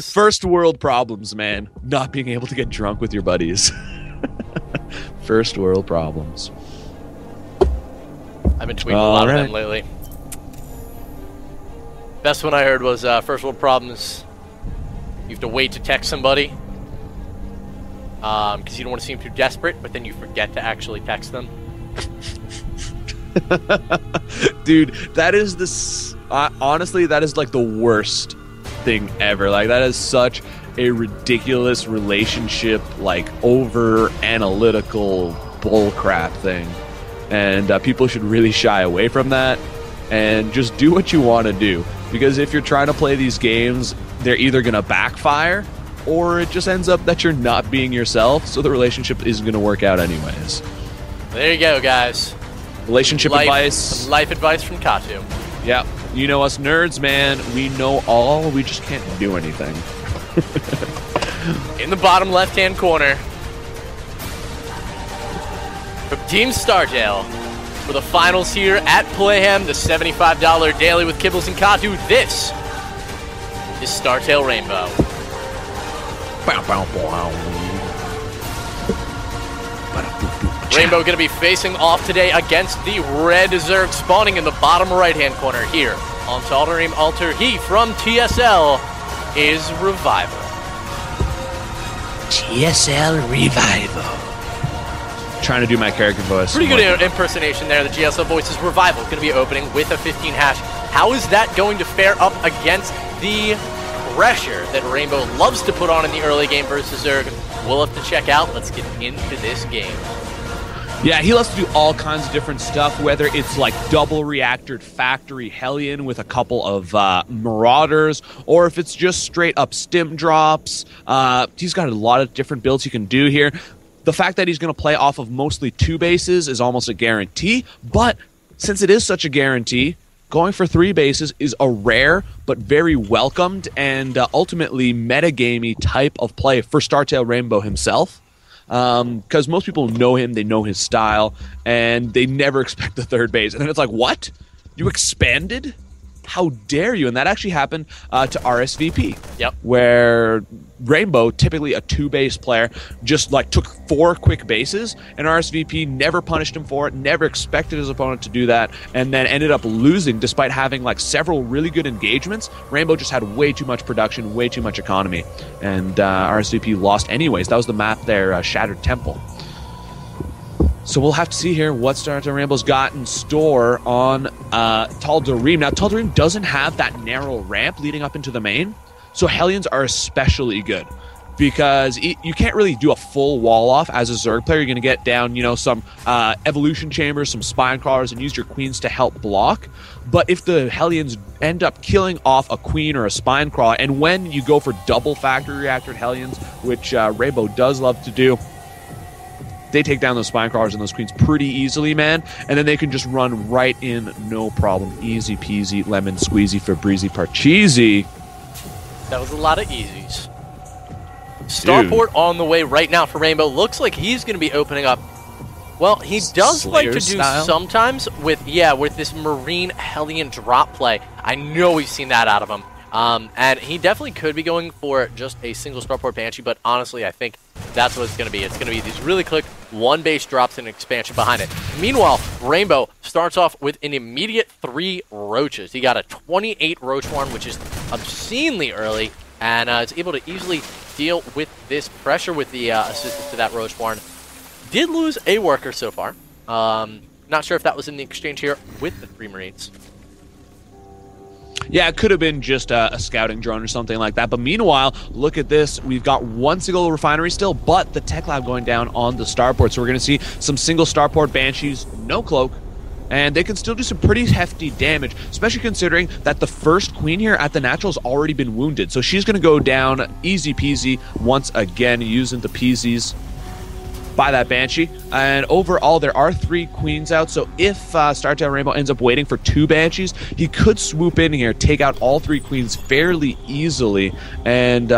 First world problems, man. Not being able to get drunk with your buddies. First world problems. I've been tweeting a lot of them lately. Best one I heard was first world problems. You have to wait to text somebody because you don't want to seem too desperate, but then you forget to actually text them. Dude, that is honestly, that is like the worst thing ever. Like, that is such a ridiculous relationship, like over analytical bullcrap thing, and people should really shy away from that and just do what you want to do, because if you're trying to play these games, they're either going to backfire or it just ends up that you're not being yourself, so the relationship isn't going to work out anyways. There you go, guys. Relationship advice. Life advice from Katu. Yeah, you know us nerds, man. We know all, we just can't do anything. In the bottom left-hand corner, from Team Startail, for the finals here at Playhem, the $75 daily with Kibbelz and Katu, this is Startail Rainbow. Rainbow going to be facing off today against the Red Zerg, spawning in the bottom right-hand corner here on Taldarim Altar. He from TSL is Revival. TSL Revival. Trying to do my character voice. Pretty good impersonation there. The GSL voice is Revival. Going to be opening with a 15 hash. How is that going to fare up against the pressure that Rainbow loves to put on in the early game versus Zerg? We'll have to check out. Let's get into this game. Yeah, he loves to do all kinds of different stuff, whether it's like double reactored factory Hellion with a couple of Marauders, or if it's just straight up stim drops. He's got a lot of different builds he can do here. The fact that he's going to play off of mostly 2 bases is almost a guarantee, but since it is such a guarantee, going for 3 bases is a rare but very welcomed and ultimately metagamey type of play for Startail Rainbow himself. Because most people know him, they know his style, and they never expect the 3rd base. And then it's like, what? You expanded? How dare you? And that actually happened to RSVP. Yep. Where Rainbow, typically a 2-base player, just like took 4 quick bases, and RSVP never punished him for it, never expected his opponent to do that, and then ended up losing despite having like several really good engagements. Rainbow just had way too much production, way too much economy, and RSVP lost anyways. That was the map there, Shattered Temple. So we'll have to see here what Startail Rainbow's got in store on Taldarim. Now, Taldarim doesn't have that narrow ramp leading up into the main, so Hellions are especially good because you can't really do a full wall off as a Zerg player. You're going to get down, some evolution chambers, some spine crawlers, and use your queens to help block. But if the Hellions end up killing off a queen or a spine crawler, and when you go for double factory reactored Hellions, which Rainbow does love to do, they take down those spine crawlers and those queens pretty easily, man. And then they can just run right in, no problem. Easy peasy, lemon squeezy, Febreze parcheesi. That was a lot of easies. Starport on the way right now for Rainbow. Looks like he's going to be opening up. Well, he does Slayer like to do style? sometimes with this Marine Hellion drop play. I know we've seen that out of him. And he definitely could be going for just a single Starport Banshee, but honestly, I think that's what it's going to be. It's going to be these really quick 1-base drops and expansion behind it. Meanwhile, Rainbow starts off with an immediate 3 Roaches. He got a 28 Roach Swarm, which is obscenely early, and is able to easily deal with this pressure with the assistance to that Roach Swarm. Did lose a worker so far. Not sure if that was in the exchange here with the 3 Marines. Yeah, it could have been just a scouting drone or something like that. But meanwhile, look at this. We've got 1 single refinery still, but the tech lab going down on the starport. So we're going to see some single starport Banshees, no cloak, and they can still do some pretty hefty damage, especially considering that the first queen here at the natural has already been wounded. So she's going to go down easy peasy once again, using the peasies by that Banshee. And overall, there are 3 queens out, so if Startail Rainbow ends up waiting for 2 Banshees, he could swoop in here, take out all 3 queens fairly easily, and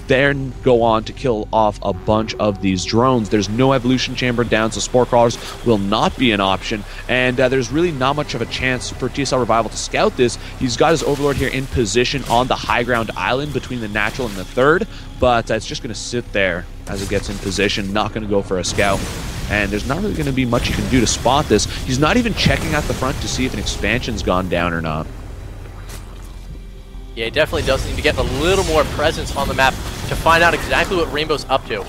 then go on to kill off a bunch of these drones. There's no evolution chamber down, so spore crawlers will not be an option, and there's really not much of a chance for TSL Revival to scout this. He's got his Overlord here in position on the high ground island between the natural and the third, but it's just going to sit there as it gets in position, not going to go for a scout. And there's not really going to be much you can do to spot this. He's not even checking at the front to see if an expansion's gone down or not. Yeah, he definitely does need to get a little more presence on the map to find out exactly what Rainbow's up to.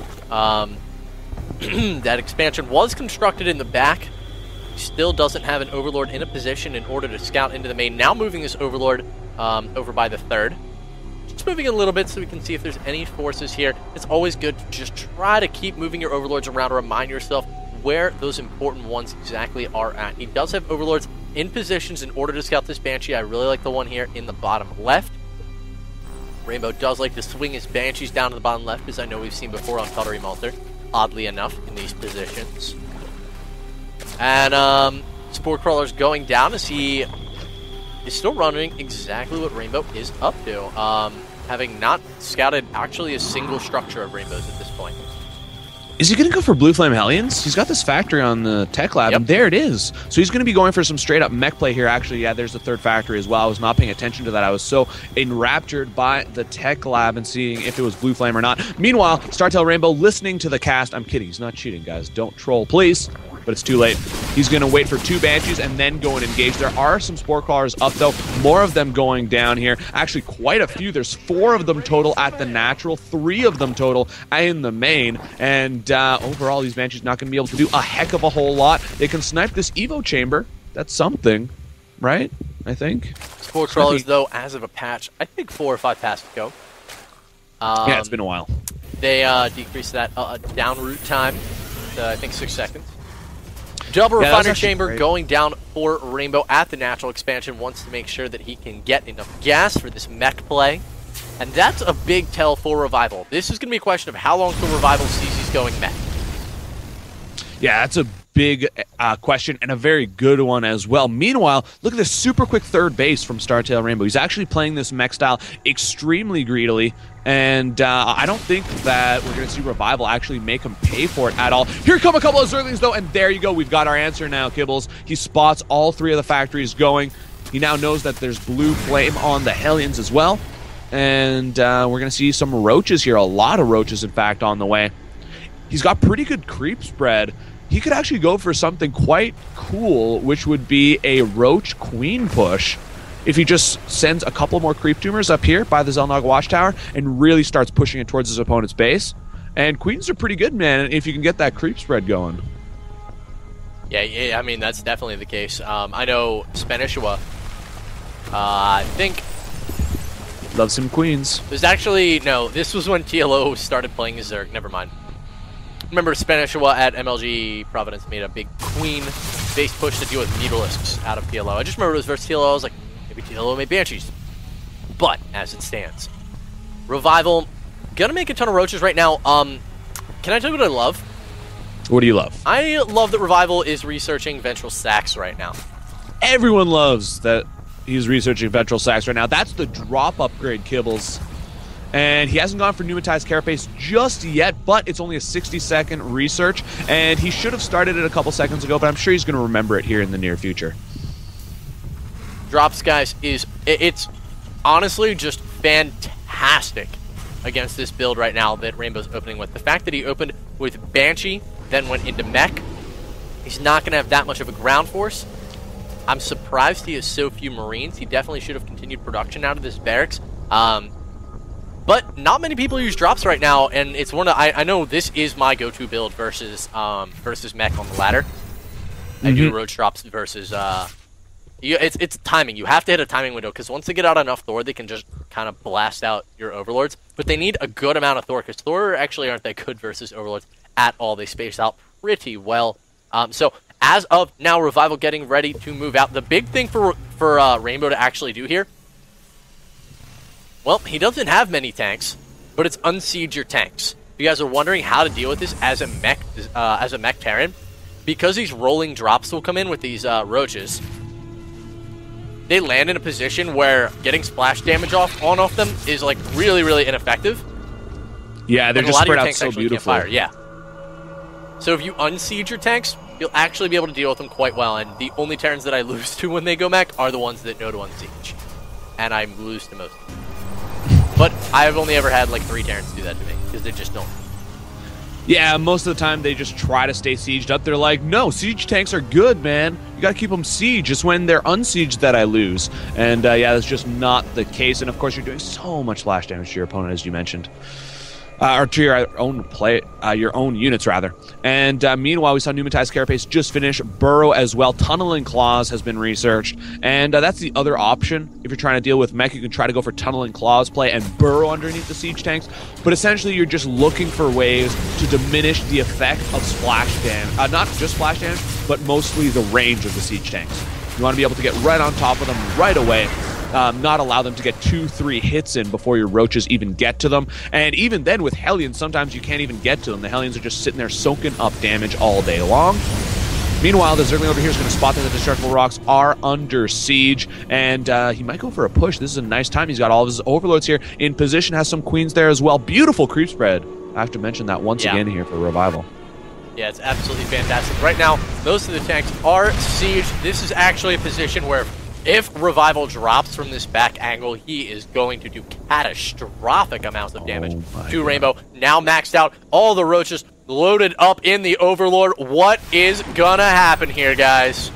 That expansion was constructed in the back. He still doesn't have an Overlord in a position in order to scout into the main. Now moving this Overlord over by the third. Just moving a little bit so we can see if there's any forces here. It's always good to just try to keep moving your Overlords around to remind yourself where those important ones exactly are at. He does have Overlords in positions in order to scout this Banshee. I really like the one here in the bottom left. Rainbow does like to swing his Banshees down to the bottom left, as I know we've seen before on Taldarim Altar, oddly enough, in these positions. And Spore Crawler's going down as he is still running exactly what Rainbow is up to, having not scouted actually a single structure of Rainbow's at this point. Is he going to go for Blue Flame Hellions? He's got this factory on the tech lab, and there it is. So he's going to be going for some straight-up mech play here. Actually, yeah, there's the third factory as well. I was not paying attention to that. I was so enraptured by the tech lab and seeing if it was Blue Flame or not. Meanwhile, StarTale Rainbow listening to the cast. I'm kidding. He's not cheating, guys. Don't troll, please. But it's too late. He's going to wait for two Banshees and then go and engage. There are some Spore Crawlers up, though. More of them going down here. Actually, quite a few. There's 4 of them total at the natural, 3 of them total in the main. And overall, these Banshees not going to be able to do a heck of a whole lot. They can snipe this Evo chamber. That's something, right? I think. Spore Crawlers, though, as of a patch, I think 4 or 5 passes ago. Yeah, it's been a while. They decreased that down route time to, I think, 6 seconds. Double refiner chamber great. Going down for Rainbow at the natural expansion. Wants to make sure that he can get enough gas for this mech play. And that's a big tell for Revival. This is going to be a question of how long till Revival sees he's going mech. Yeah, that's a big question and a very good one as well. Meanwhile, look at this super quick third base from StarTale Rainbow. He's actually playing this mech style extremely greedily, and I don't think that we're going to see Revival actually make him pay for it at all. Here come a couple of Zerglings, though, and there you go. We've got our answer now, Kibbelz. He spots all 3 of the factories going. He now knows that there's Blue Flame on the Hellions as well, and we're going to see some Roaches here. A lot of Roaches, in fact, on the way. He's got pretty good creep spread. He could actually go for something quite cool, which would be a Roach Queen push if he just sends a couple more creep tumors up here by the Zelnog Watchtower and really starts pushing it towards his opponent's base. And Queens are pretty good, man, if you can get that creep spread going. Yeah, I mean, that's definitely the case. I know Spanishua, I think... Loves some Queens. There's actually... No, this was when TLO started playing his Zerg. Never mind. Remember, Spanishua at MLG Providence made a big Queen base push to deal with Mutalisks out of TLO. I just remember it was versus TLO. I was like, maybe TLO made Banshees. But, as it stands, Revival, gonna make a ton of Roaches right now. Can I tell you what I love? What do you love? I love that Revival is researching Ventral Sacs right now. Everyone loves that he's researching Ventral Sacs right now. That's the drop upgrade, Kibbelz. And he hasn't gone for pneumatized carapace just yet, but it's only a 60-second research, and he should have started it a couple seconds ago, but I'm sure he's going to remember it here in the near future. Drops, guys, it's honestly just fantastic against this build right now that Rainbow's opening with. The fact that he opened with Banshee, then went into mech, he's not going to have that much of a ground force. I'm surprised he has so few Marines. He definitely should have continued production out of this barracks. But not many people use drops right now, and it's one of I know this is my go-to build versus mech on the ladder. I do roach drops versus it's timing. You have to hit a timing window because once they get out enough Thor, they can just kind of blast out your Overlords. But they need a good amount of Thor because Thor actually aren't that good versus Overlords at all. They space out pretty well. So as of now, Revival getting ready to move out. The big thing for Rainbow to actually do here. Well, he doesn't have many tanks, but it's unsiege your tanks. If you guys are wondering how to deal with this as a mech Terran, because these rolling drops will come in with these Roaches, they land in a position where getting splash damage off them is like really, really ineffective. Yeah, they're And just a lot of spread your out tanks so actually can't beautifully. fire. Yeah. So if you unsiege your tanks, you'll actually be able to deal with them quite well. And the only Terrans that I lose to when they go mech are the ones that know to unsiege. And I lose to most. But I've only ever had like 3 Terrans do that to me, because they just don't. Yeah, most of the time they just try to stay sieged up. They're like, no, siege tanks are good, man. You gotta keep them sieged. It's when they're unsieged that I lose. And yeah, that's just not the case. And of course, you're doing so much flash damage to your opponent, as you mentioned. Or to your own units, rather. And meanwhile, we saw Pneumatized Carapace just finish. Burrow as well. Tunneling Claws has been researched. And that's the other option. If you're trying to deal with mech, you can try to go for Tunneling Claws play and burrow underneath the siege tanks. But essentially, you're just looking for ways to diminish the effect of splash damage. Not just splash damage, but mostly the range of the siege tanks. You want to be able to get right on top of them right away. Not allow them to get 2-3 hits in before your roaches even get to them. And even then with Hellions, sometimes you can't even get to them. The Hellions are just sitting there soaking up damage all day long. Meanwhile, the Zergling over here is going to spot that the Destructible Rocks are under siege, and he might go for a push. This is a nice time. He's got all of his Overlords here in position, has some Queens there as well. Beautiful creep spread. I have to mention that once again here for Revival. Yeah, it's absolutely fantastic. Right now, most of the tanks are sieged. This is actually a position where if Revival drops from this back angle, he is going to do catastrophic amounts of damage to Rainbow. Now maxed out, all the roaches loaded up in the Overlord. What is gonna happen here, guys?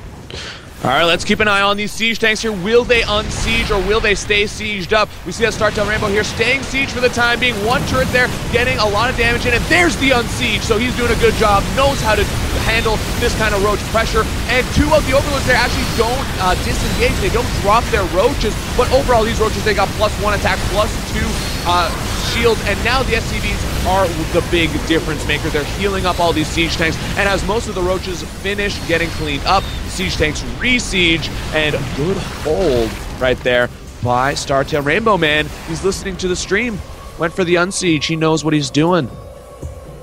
All right, let's keep an eye on these siege tanks here. Will they unsiege or will they stay sieged up? We see that StarTale Rainbow here staying siege for the time being. One turret there getting a lot of damage in, and there's the unsiege. So he's doing a good job, knows how to handle this kind of roach pressure. And 2 of the Overlords there actually don't disengage. They don't drop their roaches. But overall, these roaches, they got +1 attack, +2 shields, and now the SCVs are the big difference maker. They're healing up all these siege tanks, and as most of the roaches finish getting cleaned up, siege tanks re-siege, and a good hold right there by StarTale Rainbow, man. He's listening to the stream. Went for the unsiege. He knows what he's doing.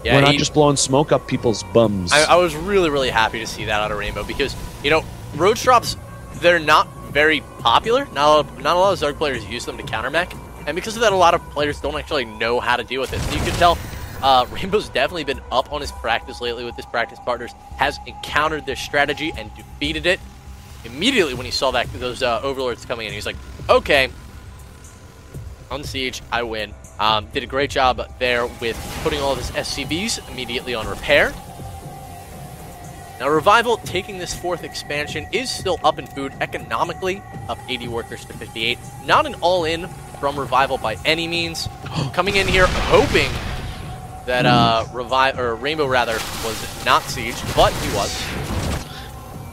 Yeah, we're not just blowing smoke up people's bums. I was really, really happy to see that out of Rainbow because, you know, roach drops, they're not very popular. Not a lot of Zerg players use them to counter mech. And because of that, a lot of players don't actually know how to deal with it. So you can tell Rainbow's definitely been up on his practice lately with his practice partners, has encountered this strategy and defeated it. Immediately when he saw that those Overlords coming in, he's like, okay, unsiege, I win. Did a great job there with putting all of his SCVs immediately on repair. Now, Revival, taking this 4th expansion, is still up in food economically, up 80 workers to 58. Not an all-in from Revival by any means. Coming in here hoping that Rainbow rather was not sieged, but he was.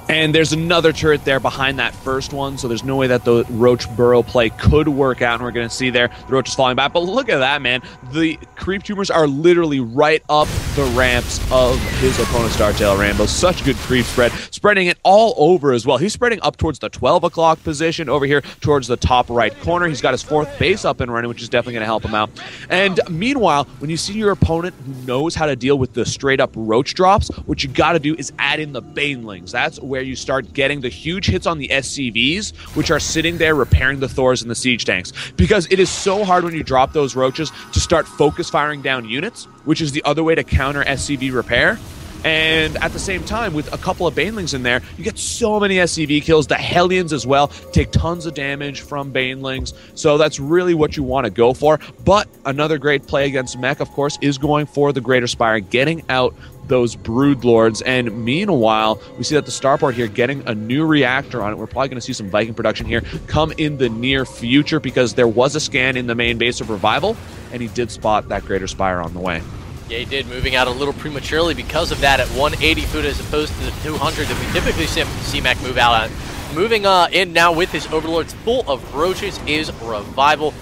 And there's another turret there behind that first one, so there's no way that the Roach Burrow play could work out, and we're going to see there the Roach is falling back. But look at that, man. The creep tumors are literally right up the ramps of his opponent, StarTale Rainbow. Such good creep spread, spreading it all over as well. He's spreading up towards the 12 o'clock position over here towards the top right corner. He's got his 4th base up and running, which is definitely going to help him out. And meanwhile, when you see your opponent who knows how to deal with the straight-up Roach drops, what you got to do is add in the Banelings. That's where you start getting the huge hits on the SCVs, which are sitting there repairing the Thors and the siege tanks. Because it is so hard when you drop those roaches to start focus firing down units, which is the other way to counter SCV repair. And at the same time, with a couple of Banelings in there, you get so many SCV kills. The Hellions as well take tons of damage from Banelings. So that's really what you want to go for. But another great play against Mech, of course, is going for the Greater Spire, getting out those Brood Lords. And meanwhile, we see that the starport here getting a new reactor on it. We're probably going to see some Viking production here come in the near future because there was a scan in the main base of Revival, and he did spot that Greater Spire on the way. Yeah, he did, moving out a little prematurely because of that at 180 foot as opposed to the 200 that we typically see Mech move out at. Moving in now with his Overlords full of roaches is Revival.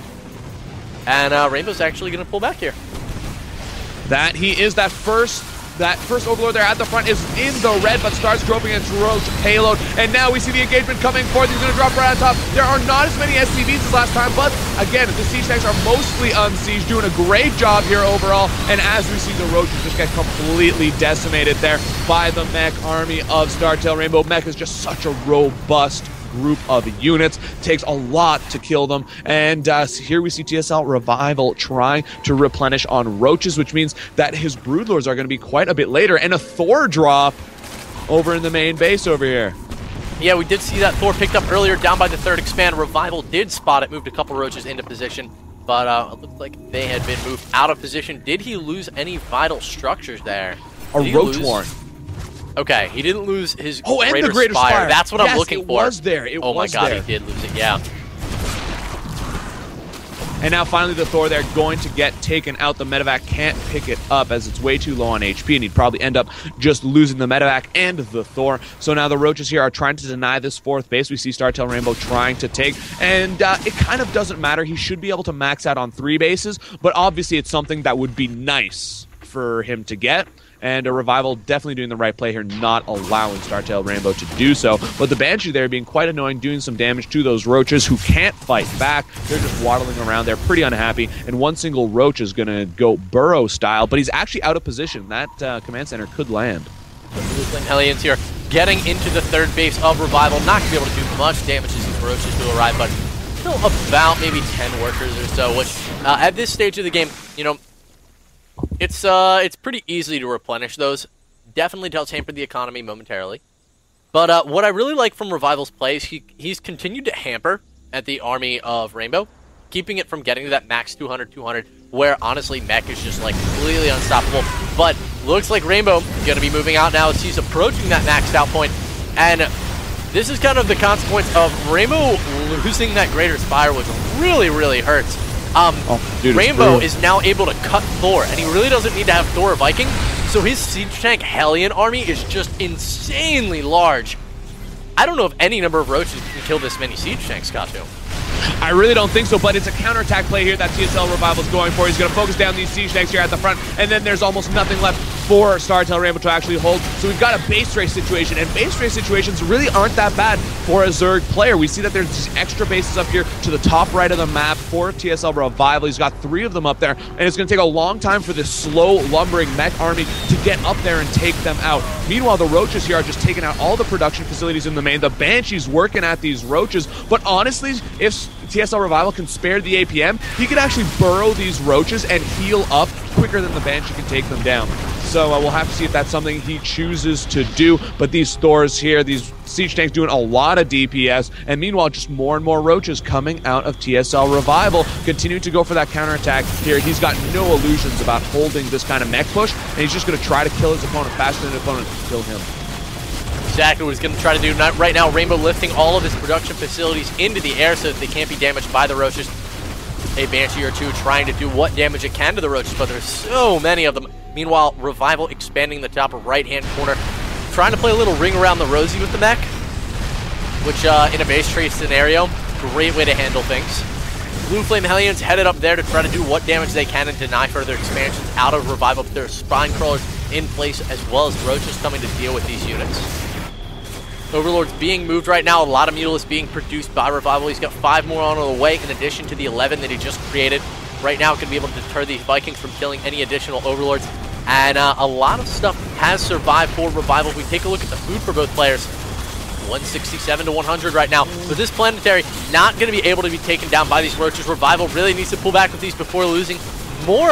And Rainbow's actually going to pull back here. That he is that first Overlord there at the front is in the red, but starts groping its Roach payload. And now we see the engagement coming forth. He's going to drop right on top. There are not as many SCVs as last time, but again, the siege tanks are mostly unsieged, doing a great job here overall. And as we see the Roaches just get completely decimated there by the Mech army of StarTale Rainbow. Mech is just such a robust group of units. Takes a lot to kill them. And here we see TSL Revival trying to replenish on roaches, which means that his Broodlords are going to be quite a bit later. And a Thor drop over in the main base over here. Yeah, we did see that Thor picked up earlier down by the third expand. Revival did spot it, moved a couple roaches into position, but it looked like they had been moved out of position. Did he lose any vital structures there? A roach warren. Okay, he didn't lose his and the Greater Spire. That's what I'm looking for. It was there. Oh my god, he did lose it, yeah. And now finally the Thor there going to get taken out. The medevac can't pick it up as it's way too low on HP, and he'd probably end up just losing the medevac and the Thor. So now the roaches here are trying to deny this fourth base. We see StarTale Rainbow trying to take, and it kind of doesn't matter. He should be able to max out on 3 bases, but obviously it's something that would be nice for him to get. And a Revival definitely doing the right play here, not allowing StarTale Rainbow to do so. But the Banshee there being quite annoying, doing some damage to those roaches who can't fight back. They're just waddling around. They're pretty unhappy. And one single roach is going to go burrow style, but he's actually out of position. That command center could land. Hellions here getting into the third base of Revival. Not going to be able to do much damage as these roaches do arrive, but still about maybe 10 workers or so, which at this stage of the game, you know, it's pretty easy to replenish those. Definitely does hamper the economy momentarily. But what I really like from Revival's play is he's continued to hamper at the army of Rainbow, keeping it from getting to that max 200, where honestly Mech is just like completely unstoppable. But looks like Rainbow is going to be moving out now as he's approaching that maxed out point. And this is kind of the consequence of Rainbow losing that Greater Spire, which really, really hurts. Rainbow is now able to cut Thor, and he really doesn't need to have Thor or Viking, so his Siege Tank Hellion army is just insanely large. I don't know if any number of roaches can kill this many Siege Tanks, Katu. I really don't think so, but it's a counterattack play here that TSL Revival is going for. He's going to focus down these Siege Tanks here at the front, and then there's almost nothing left for StarTale Rainbow to actually hold. So we've got a base race situation, and base race situations really aren't that bad for a Zerg player. We see that there's these extra bases up here to the top right of the map for TSL Revival. He's got 3 of them up there, and it's going to take a long time for this slow, lumbering mech army to get up there and take them out. Meanwhile, the roaches here are just taking out all the production facilities in the main. The Banshee's working at these roaches, but honestly, if TSL Revival can spare the APM, he can actually burrow these roaches and heal up quicker than the Banshee can take them down. So we'll have to see if that's something he chooses to do. But these Thors here, these Siege Tanks doing a lot of DPS, and meanwhile just more and more roaches coming out of TSL Revival, continuing to go for that counterattack here. He's got no illusions about holding this kind of mech push, and he's just going to try to kill his opponent faster than his opponent can kill him. Exactly what he's going to try to do. Right now, Rainbow lifting all of his production facilities into the air so that they can't be damaged by the roaches. A Banshee or 2 trying to do what damage it can to the roaches, but there's so many of them. Meanwhile, Revival expanding the top right-hand corner, trying to play a little ring around the rosy with the mech, which in a base trade scenario, great way to handle things. Blue Flame Hellions headed up there to try to do what damage they can and deny further expansions out of Revival. There's Spine Crawlers in place, as well as roaches coming to deal with these units. Overlord's being moved right now. A lot of Mutalists being produced by Revival. He's got 5 more on the way in addition to the 11 that he just created. Right now, can be able to deter these Vikings from killing any additional Overlords. And a lot of stuff has survived for Revival. If we take a look at the food for both players, 167 to 100 right now. But this Planetary not going to be able to be taken down by these roaches. Revival really needs to pull back with these before losing more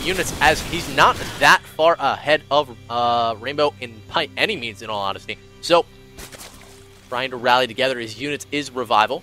units, as he's not that far ahead of Rainbow by any means, in all honesty. So, trying to rally together his units is Revival.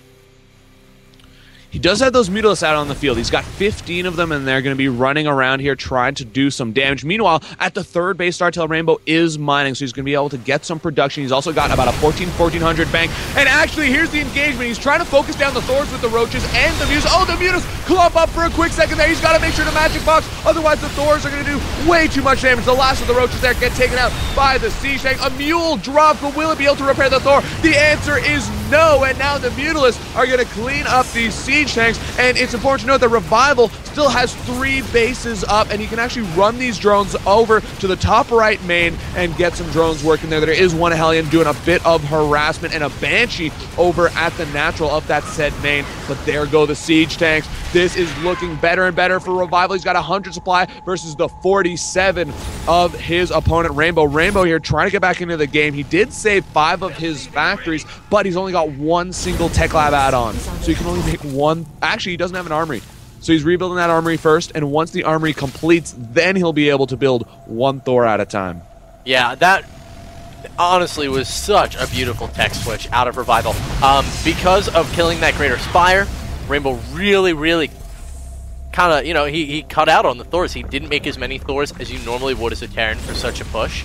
He does have those Mutalists out on the field. He's got 15 of them, and they're going to be running around here trying to do some damage. Meanwhile, at the third base, StarTale Rainbow is mining, so he's going to be able to get some production. He's also got about a 1400 bank. And actually, here's the engagement. He's trying to focus down the Thors with the roaches and the Mutas. Oh, the Mutas clump up for a quick second there. He's got to make sure to Magic Box. Otherwise, the Thors are going to do way too much damage. The last of the roaches there get taken out by the Siege Tank. A Mule drop, but will it be able to repair the Thor? The answer is no, and now the Mutalists are going to clean up these Siege Tanks, and it's important to note that Revival still has 3 bases up, and he can actually run these drones over to the top right main and get some drones working there. There is one Hellion doing a bit of harassment, and a Banshee over at the natural of that said main, but there go the Siege Tanks. This is looking better and better for Revival. He's got 100 supply versus the 47 of his opponent, Rainbow. Rainbow here trying to get back into the game. He did save 5 of his factories, but he's only got got one single Tech Lab add-on, so he can only make one. Actually, he doesn't have an armory. So he's rebuilding that armory first, and once the armory completes, then he'll be able to build one Thor at a time. Yeah, that honestly was such a beautiful tech switch out of Revival. Because of killing that Greater Spire, Rainbow really kind of, you know, he cut out on the Thors. He didn't make as many Thors as you normally would as a Terran for such a push.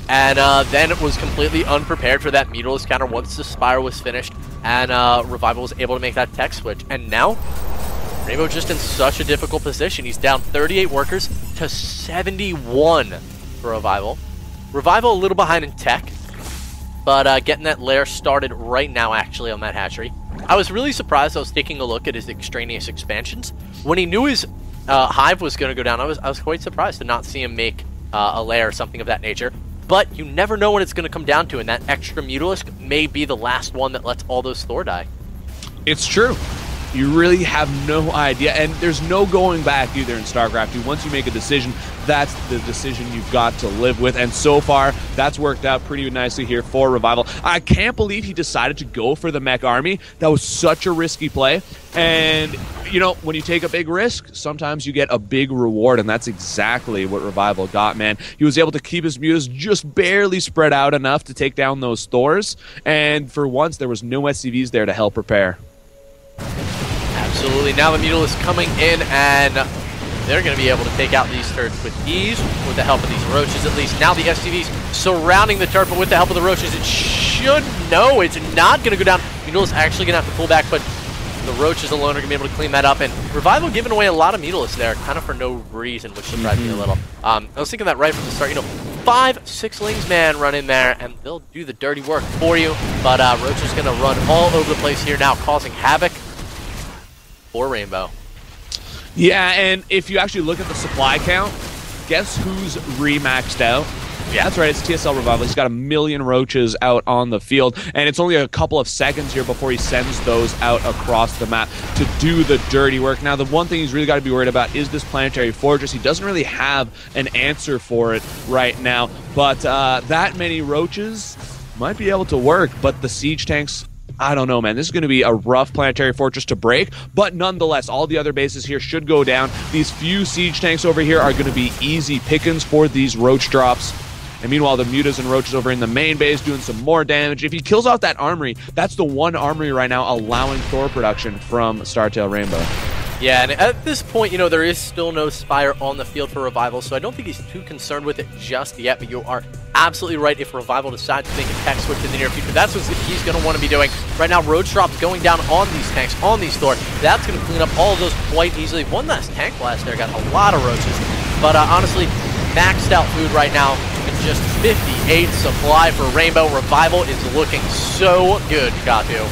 And then it was completely unprepared for that Mutalisk counter once the Spire was finished, and Revival was able to make that tech switch. And now, Rainbow just in such a difficult position. He's down 38 workers to 71 for Revival. Revival a little behind in tech, but getting that lair started right now actually on that hatchery. I was really surprised. I was taking a look at his extraneous expansions. When he knew his hive was going to go down, I was quite surprised to not see him make a lair or something of that nature. But you never know what it's going to come down to, and that extra Mutalisk may be the last one that lets all those Thor die. It's true. You really have no idea, and there's no going back either in StarCraft 2. Once you make a decision, that's the decision you've got to live with, and so far, that's worked out pretty nicely here for Revival. I can't believe he decided to go for the mech army. That was such a risky play, and, you know, when you take a big risk, sometimes you get a big reward, and that's exactly what Revival got, man. He was able to keep his mutas just barely spread out enough to take down those Thors, and for once, there was no SCVs there to help prepare. Absolutely. Now the Mutalisk coming in, and they're going to be able to take out these turrets with ease, with the help of these roaches at least. Now the SCVs surrounding the turret, but with the help of the roaches, it should... No, it's not going to go down. Mutalisk actually going to have to pull back, but the roaches alone are going to be able to clean that up. And Revival giving away a lot of Mutalisk there, kind of for no reason, which surprised me a little. I was thinking that right from the start. You know, 5 6-lings man run in there, and they'll do the dirty work for you. But Roach is going to run all over the place here now, causing havoc for Rainbow. Yeah, and if you actually look at the supply count, guess who's remaxed out? Yeah, that's right, it's TSL Revival. He's got 1 million roaches out on the field, and it's only a couple of seconds here before he sends those out across the map to do the dirty work. Now, the one thing he's really got to be worried about is this planetary fortress. He doesn't really have an answer for it right now, but that many roaches might be able to work, but the siege tanks, I don't know, man. This is going to be a rough planetary fortress to break, but nonetheless, all the other bases here should go down. These few siege tanks over here are going to be easy pickings for these roach drops. And meanwhile, the mutas and roaches over in the main base doing some more damage. If he kills off that armory, that's the one armory right now allowing Thor production from StarTale Rainbow. Yeah, and at this point, you know, there is still no Spire on the field for Revival, so I don't think he's too concerned with it just yet, but you are absolutely right. If Revival decides to make a tech switch in the near future, that's what he's going to want to be doing. Right now, Roach Drop's going down on these tanks, on these Thor. That's going to clean up all of those quite easily. One last tank blast there, got a lot of roaches. But honestly, maxed out food right now, and just 58 supply for Rainbow. Revival is looking so good, Katu.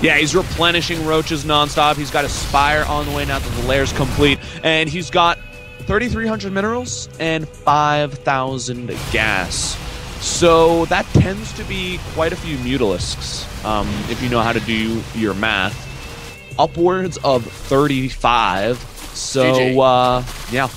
Yeah, he's replenishing roaches nonstop. He's got a Spire on the way now that the lair's complete. And he's got 3,300 minerals and 5,000 gas. So that tends to be quite a few Mutalisks, if you know how to do your math. Upwards of 35. So, yeah.